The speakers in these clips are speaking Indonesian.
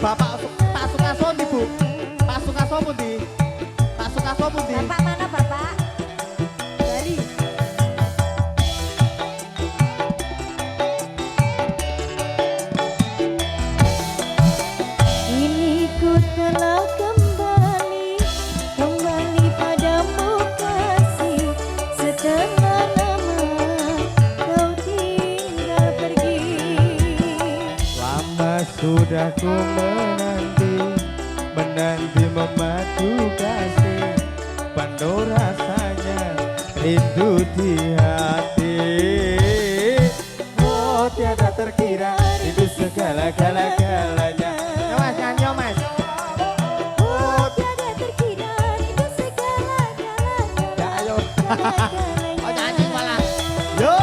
Bapak Pak Sukaso ndi Bu? Pak Sukaso pundi? Pak Sukaso pundi? Bapak mana Bapak? Dari ini ku telah kembali padamu kasih setelah lama kau tinggal pergi. Lama sudah ku menanti memadu kasih, penuh rasanya rindu di hati. Oh tiada terkira rindu segala-galanya. Yo mas, nyanyi yo mas. Oh tiada terkira rindu segala-galanya. Ayo. Oh nyanyi malah. Yo.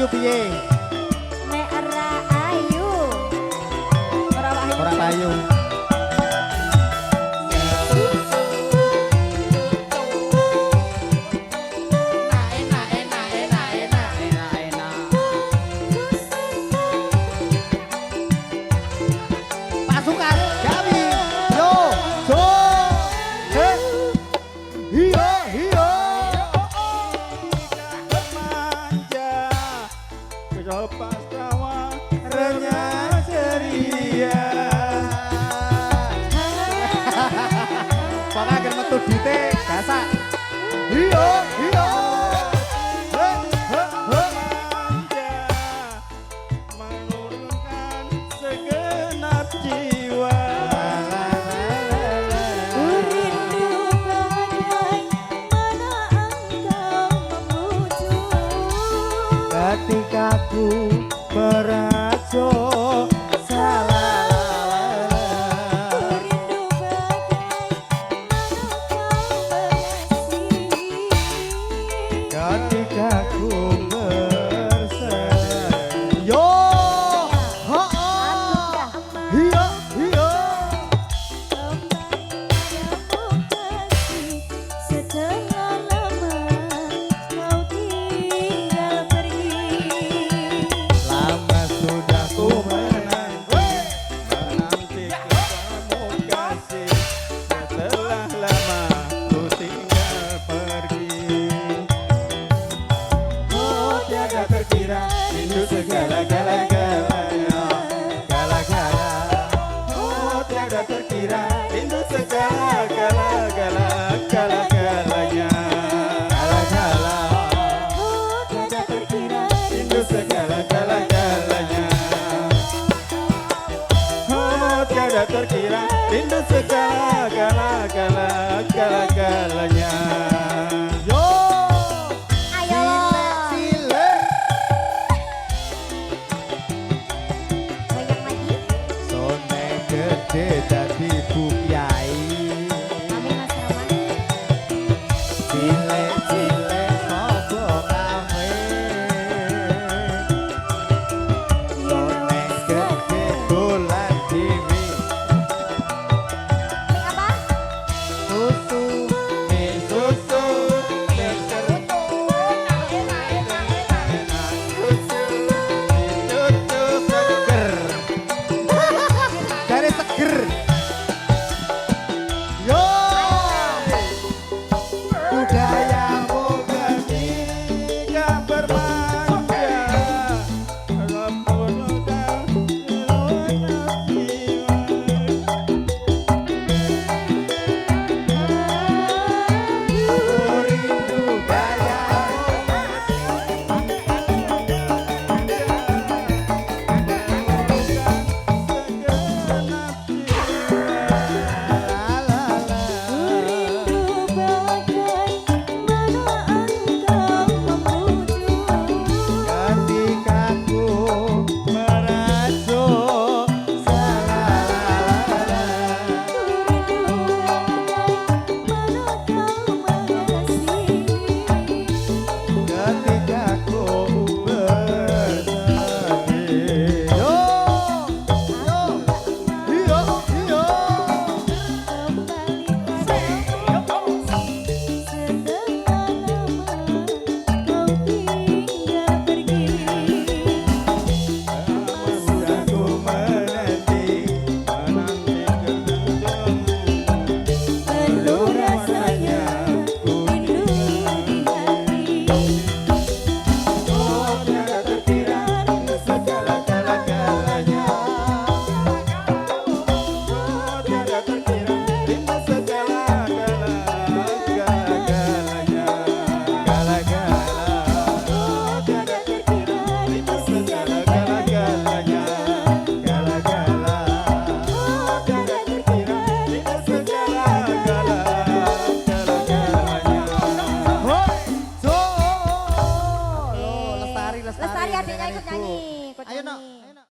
Piye? Nek ora ayu. Ora payu. Pasukan Jawi. Yo, jo. Hiyo, hiyo. Pas kawan renyah ceria. Pokoknya agar metu dite gasak. Iyo, iyo. Menurunkan segenap jiwa. Rindu bagai mana engkau memuju. Ketika ku merajo salah, rindu bagai mana kau mengasihi. ketika ku bersedih. Yo, ho, hiyo, hiyo. Setelah lama kau tinggal pergi. Lama sudah ku menanti kamu kasih. Setelah lama ku tinggal pergi. Oh tiada terkira rindu segala-galanya. Gala-gala. Oh tiada terkira rindu segala-galanya. Gala-galanya. Gala-gala. Oh tiada terkira Rindu segala-galanya. Oh tiada terkira rindu segala-galanya. Yo, ayo sile. goyang lagi. Sone gede dadi Bu Kyai. Amin Mas Rahman. Sile sile sopo kawe. Sone gede dolan dewi. Apa? tiada terkira